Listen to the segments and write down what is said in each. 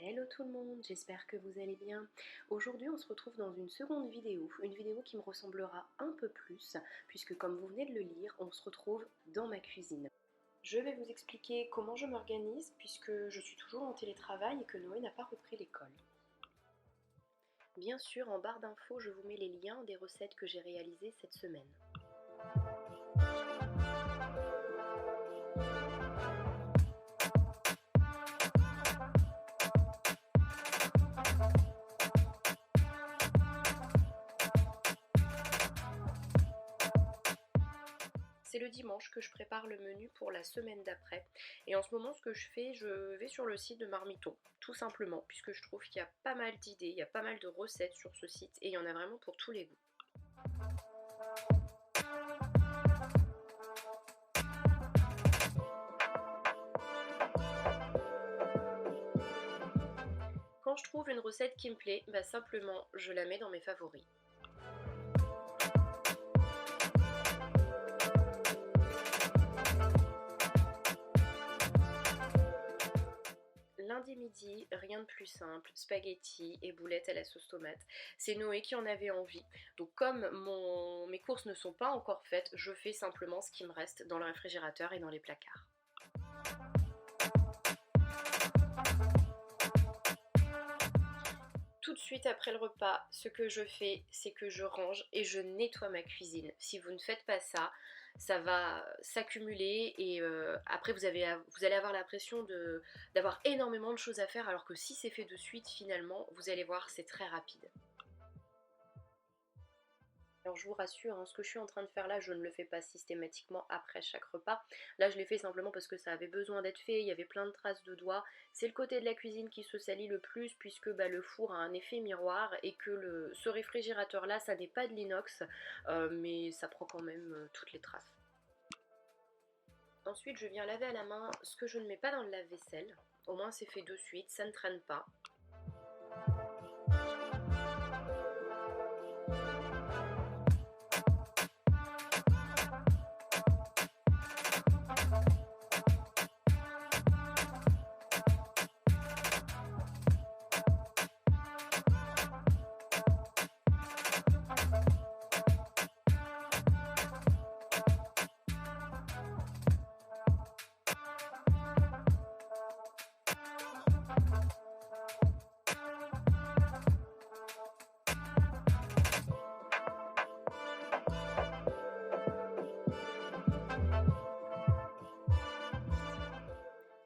Hello tout le monde, j'espère que vous allez bien. Aujourd'hui on se retrouve dans une seconde vidéo, une vidéo qui me ressemblera un peu plus, puisque comme vous venez de le lire, on se retrouve dans ma cuisine. Je vais vous expliquer comment je m'organise, puisque je suis toujours en télétravail et que Noé n'a pas repris l'école. Bien sûr, en barre d'infos, je vous mets les liens des recettes que j'ai réalisées cette semaine. C'est le dimanche que je prépare le menu pour la semaine d'après. Et en ce moment, ce que je fais, je vais sur le site de Marmiton, tout simplement, puisque je trouve qu'il y a pas mal d'idées, il y a pas mal de recettes sur ce site, et il y en a vraiment pour tous les goûts. Quand je trouve une recette qui me plaît, bah simplement, je la mets dans mes favoris. Lundi midi, rien de plus simple, spaghettis et boulettes à la sauce tomate. C'est Noé qui en avait envie. Donc comme mes courses ne sont pas encore faites, je fais simplement ce qui me reste dans le réfrigérateur et dans les placards. Tout de suite après le repas, ce que je fais, c'est que je range et je nettoie ma cuisine. Si vous ne faites pas ça, ça va s'accumuler et après vous allez avoir l'impression d'avoir énormément de choses à faire, alors que si c'est fait de suite, finalement, vous allez voir, c'est très rapide. Alors je vous rassure, ce que je suis en train de faire là, je ne le fais pas systématiquement après chaque repas. Là je l'ai fait simplement parce que ça avait besoin d'être fait, il y avait plein de traces de doigts. C'est le côté de la cuisine qui se salit le plus, puisque le four a un effet miroir et que ce réfrigérateur là, ça n'est pas de l'inox, mais ça prend quand même toutes les traces. Ensuite je viens laver à la main ce que je ne mets pas dans le lave-vaisselle. Au moins c'est fait de suite, ça ne traîne pas.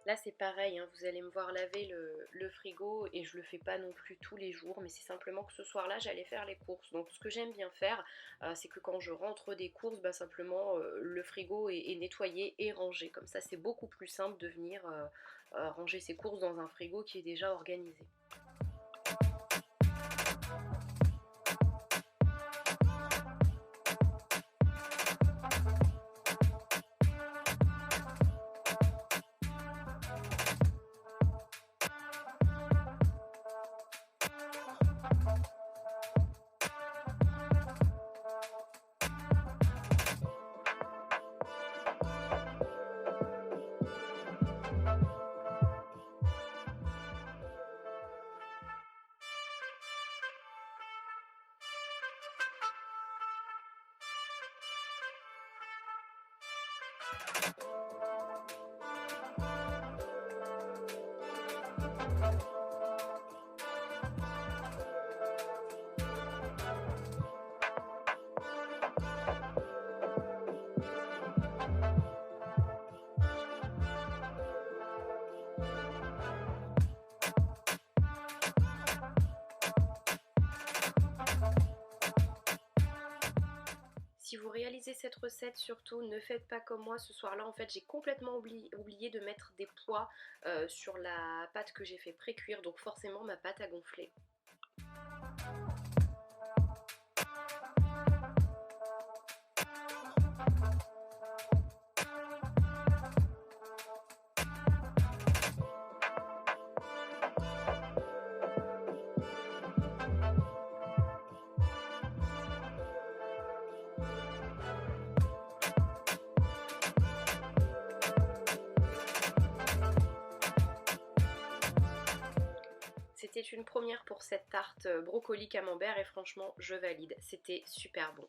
Là c'est pareil, vous allez me voir laver le frigo et je le fais pas non plus tous les jours, mais c'est simplement que ce soir-là j'allais faire les courses. Donc ce que j'aime bien faire, c'est que quand je rentre des courses, simplement le frigo est nettoyé et rangé. Comme ça c'est beaucoup plus simple de venir ranger ses courses dans un frigo qui est déjà organisé. Si vous réalisez cette recette, surtout ne faites pas comme moi ce soir-là. En fait, j'ai complètement oublié de mettre des poids sur la pâte que j'ai fait pré-cuire, donc forcément ma pâte a gonflé. c'était une première pour cette tarte brocoli camembert et franchement je valide, c'était super bon.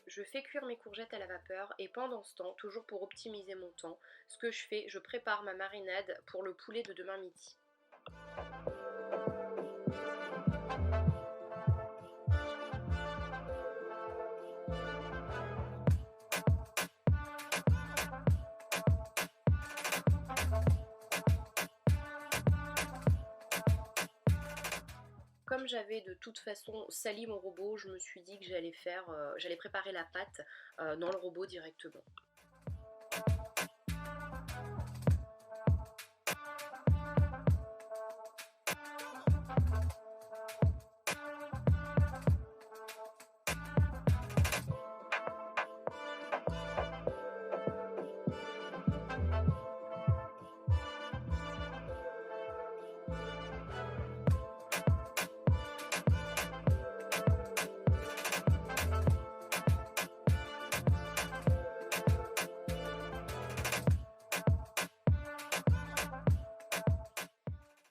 Je fais cuire mes courgettes à la vapeur et pendant ce temps, toujours pour optimiser mon temps, ce que je fais, je prépare ma marinade pour le poulet de demain midi. Comme j'avais de toute façon sali mon robot, je me suis dit que j'allais préparer la pâte dans le robot directement.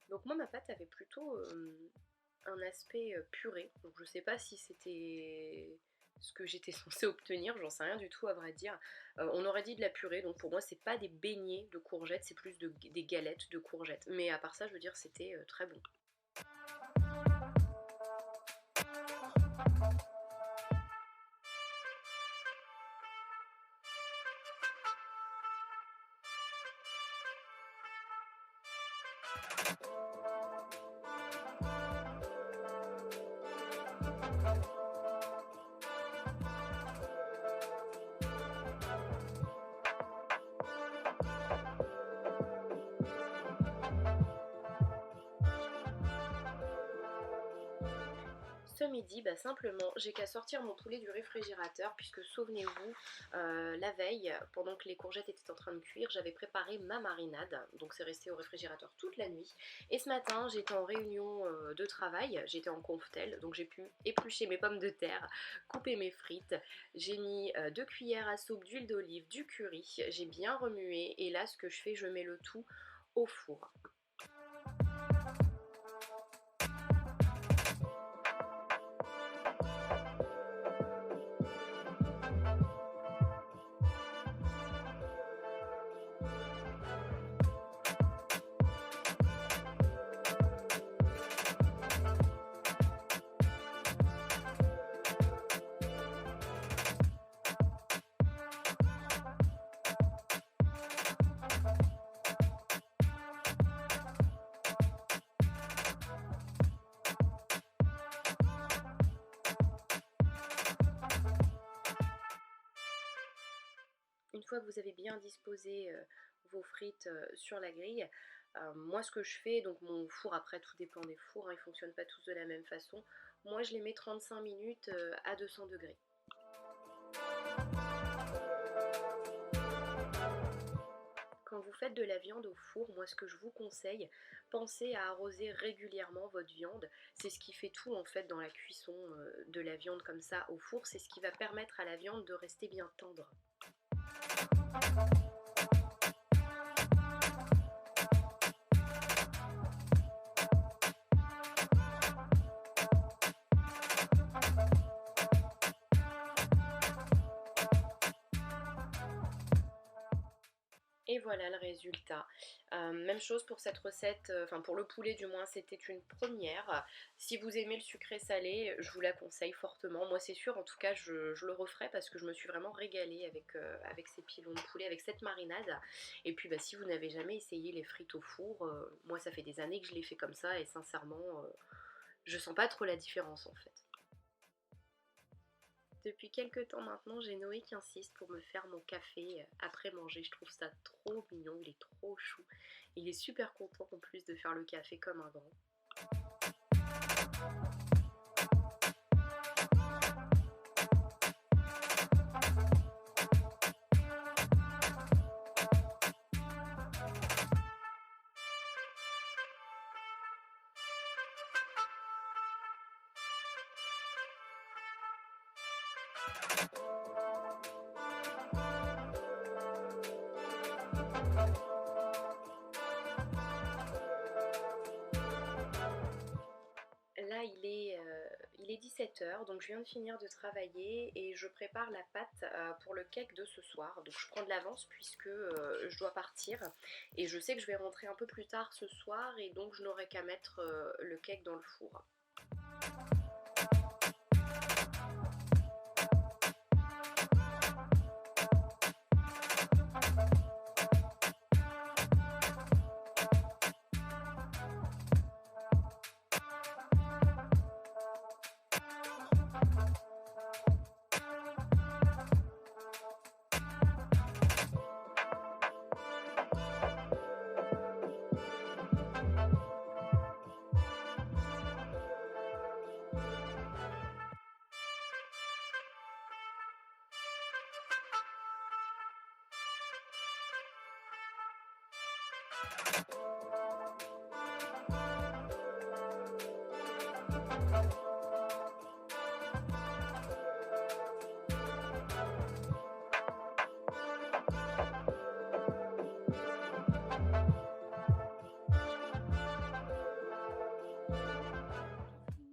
Donc moi ma pâte avait plutôt un aspect puré, donc je sais pas si c'était ce que j'étais censée obtenir, j'en sais rien du tout à vrai dire. On aurait dit de la purée, donc pour moi c'est pas des beignets de courgettes, c'est plus des galettes de courgettes. Mais à part ça je veux dire c'était très bon. Ce midi, bah simplement, j'ai qu'à sortir mon poulet du réfrigérateur puisque souvenez-vous, la veille, pendant que les courgettes étaient en train de cuire, j'avais préparé ma marinade, donc c'est resté au réfrigérateur toute la nuit. Et ce matin, j'étais en réunion de travail, j'étais en conftel, donc j'ai pu éplucher mes pommes de terre, couper mes frites, j'ai mis 2 cuillères à soupe d'huile d'olive, du curry, j'ai bien remué et là ce que je fais, je mets le tout au four. Une fois que vous avez bien disposé vos frites sur la grille, moi ce que je fais, donc mon four, après tout dépend des fours, hein, ils ne fonctionnent pas tous de la même façon. Moi je les mets 35 minutes à 200 degrés. Quand vous faites de la viande au four, moi ce que je vous conseille, pensez à arroser régulièrement votre viande. C'est ce qui fait tout en fait dans la cuisson de la viande comme ça au four. C'est ce qui va permettre à la viande de rester bien tendre. Et voilà le résultat. Même chose pour cette recette, enfin pour le poulet du moins, c'était une première. Si vous aimez le sucré salé, je vous la conseille fortement. Moi c'est sûr, en tout cas je le referai parce que je me suis vraiment régalée avec ces pilons de poulet, avec cette marinade. Et puis bah, si vous n'avez jamais essayé les frites au four, moi ça fait des années que je les fais comme ça et sincèrement, je sens pas trop la différence en fait. Depuis quelques temps maintenant, j'ai Noé qui insiste pour me faire mon café après manger. Je trouve ça trop mignon, il est trop chou. Il est super content en plus de faire le café comme un grand. Là, il est 17h, donc je viens de finir de travailler et je prépare la pâte pour le cake de ce soir. Donc je prends de l'avance puisque je dois partir et je sais que je vais rentrer un peu plus tard ce soir et donc je n'aurai qu'à mettre le cake dans le four.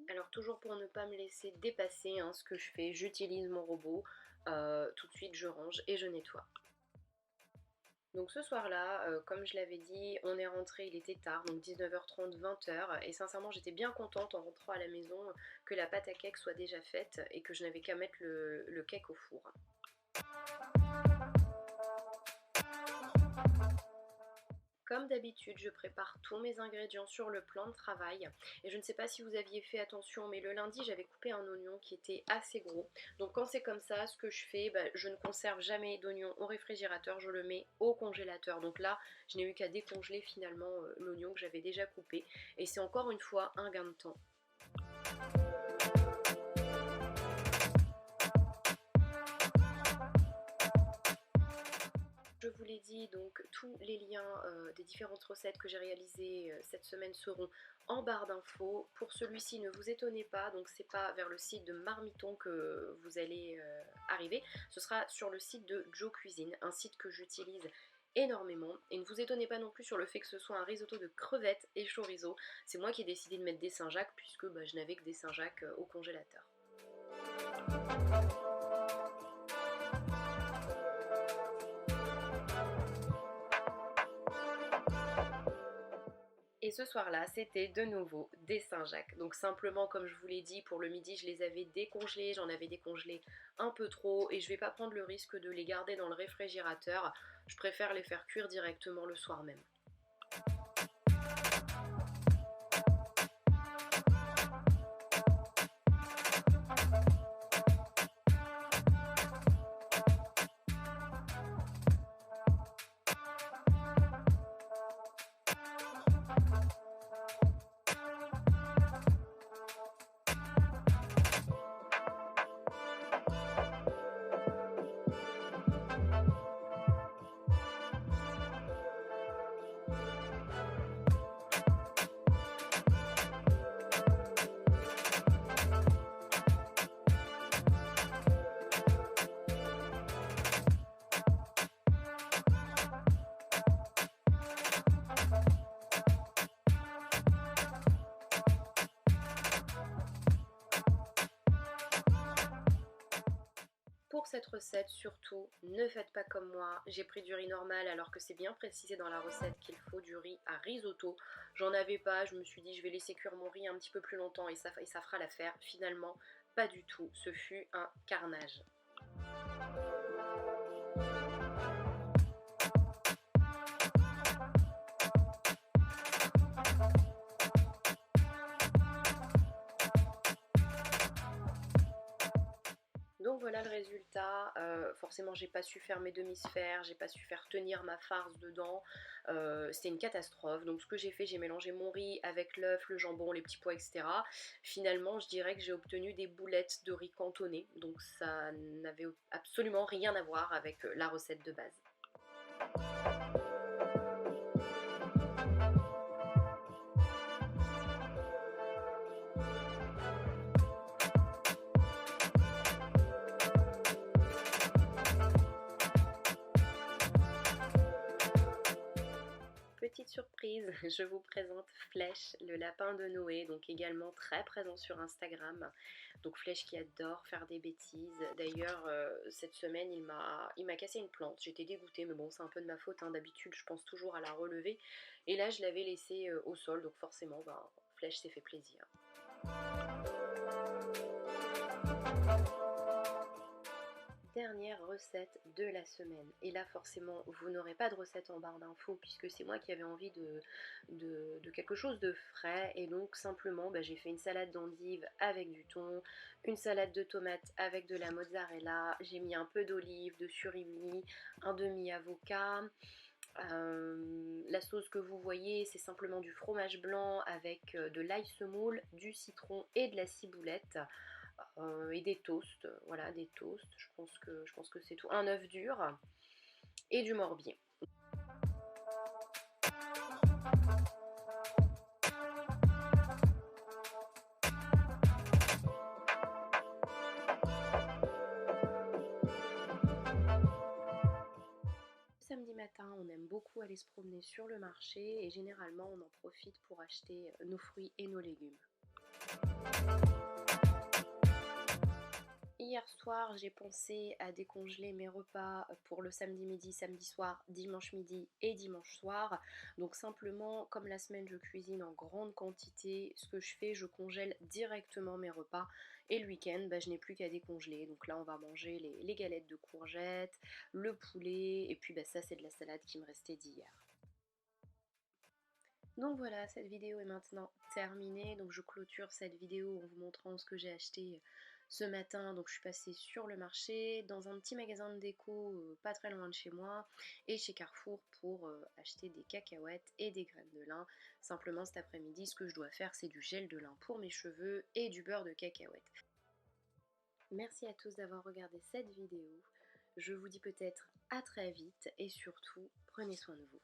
Alors toujours pour ne pas me laisser dépasser, hein, ce que je fais, j'utilise mon robot, tout de suite je range et je nettoie. Donc ce soir-là, comme je l'avais dit, on est rentré, il était tard, donc 19h30, 20h, et sincèrement j'étais bien contente en rentrant à la maison que la pâte à cake soit déjà faite et que je n'avais qu'à mettre le cake au four. Comme d'habitude, je prépare tous mes ingrédients sur le plan de travail et je ne sais pas si vous aviez fait attention, mais le lundi j'avais coupé un oignon qui était assez gros. Donc quand c'est comme ça, ce que je fais, bah, je ne conserve jamais d'oignon au réfrigérateur, je le mets au congélateur. Donc là, je n'ai eu qu'à décongeler finalement l'oignon que j'avais déjà coupé et c'est encore une fois un gain de temps. Je vous l'ai dit, donc tous les liens des différentes recettes que j'ai réalisées cette semaine seront en barre d'infos. Pour celui-ci, ne vous étonnez pas, donc c'est pas vers le site de Marmiton que vous allez arriver, ce sera sur le site de Joe Cuisine, un site que j'utilise énormément. Et ne vous étonnez pas non plus sur le fait que ce soit un risotto de crevettes et chorizo. C'est moi qui ai décidé de mettre des Saint-Jacques puisque bah, je n'avais que des Saint-Jacques au congélateur. Et ce soir-là, c'était de nouveau des Saint-Jacques. Donc simplement, comme je vous l'ai dit, pour le midi, je les avais décongelés. J'en avais décongelé un peu trop et je vais pas prendre le risque de les garder dans le réfrigérateur. Je préfère les faire cuire directement le soir même. cette recette, surtout, ne faites pas comme moi. J'ai pris du riz normal alors que c'est bien précisé dans la recette qu'il faut du riz à risotto. J'en avais pas, je me suis dit je vais laisser cuire mon riz un petit peu plus longtemps et ça fera l'affaire. Finalement, pas du tout. Ce fut un carnage. Donc voilà le résultat. Forcément j'ai pas su faire mes demi-sphères, j'ai pas su faire tenir ma farce dedans. C'était une catastrophe. Donc ce que j'ai fait, j'ai mélangé mon riz avec l'œuf, le jambon, les petits pois, etc. Finalement je dirais que j'ai obtenu des boulettes de riz cantonnées. Donc ça n'avait absolument rien à voir avec la recette de base. Petite surprise, je vous présente Flèche, le lapin de Noé, donc également très présent sur Instagram. Donc Flèche qui adore faire des bêtises. D'ailleurs, cette semaine, il m'a cassé une plante. J'étais dégoûtée, mais bon, c'est un peu de ma faute, hein. D'habitude, je pense toujours à la relever. Et là, je l'avais laissé au sol, donc forcément, ben, Flèche s'est fait plaisir. Dernière recette de la semaine. Et là forcément vous n'aurez pas de recette en barre d'infos puisque c'est moi qui avais envie de quelque chose de frais. Et donc simplement j'ai fait une salade d'endives avec du thon, une salade de tomates avec de la mozzarella, j'ai mis un peu d'olive, de surimi, un demi avocat. La sauce que vous voyez c'est simplement du fromage blanc avec de l'ail semoule, du citron et de la ciboulette. Et des toasts, voilà des toasts, je pense que c'est tout, un œuf dur et du morbier. Samedi matin, on aime beaucoup aller se promener sur le marché et généralement on en profite pour acheter nos fruits et nos légumes. Hier soir, j'ai pensé à décongeler mes repas pour le samedi midi, samedi soir, dimanche midi et dimanche soir. Donc simplement, comme la semaine je cuisine en grande quantité, ce que je fais, je congèle directement mes repas. Et le week-end, je n'ai plus qu'à décongeler. Donc là, on va manger les galettes de courgettes, le poulet, et puis ça c'est de la salade qui me restait d'hier. Donc voilà, cette vidéo est maintenant terminée. Donc je clôture cette vidéo en vous montrant ce que j'ai acheté ce matin. Donc je suis passée sur le marché, dans un petit magasin de déco pas très loin de chez moi, et chez Carrefour pour acheter des cacahuètes et des graines de lin. Simplement cet après-midi, ce que je dois faire, c'est du gel de lin pour mes cheveux et du beurre de cacahuète. Merci à tous d'avoir regardé cette vidéo. Je vous dis peut-être à très vite et surtout, prenez soin de vous.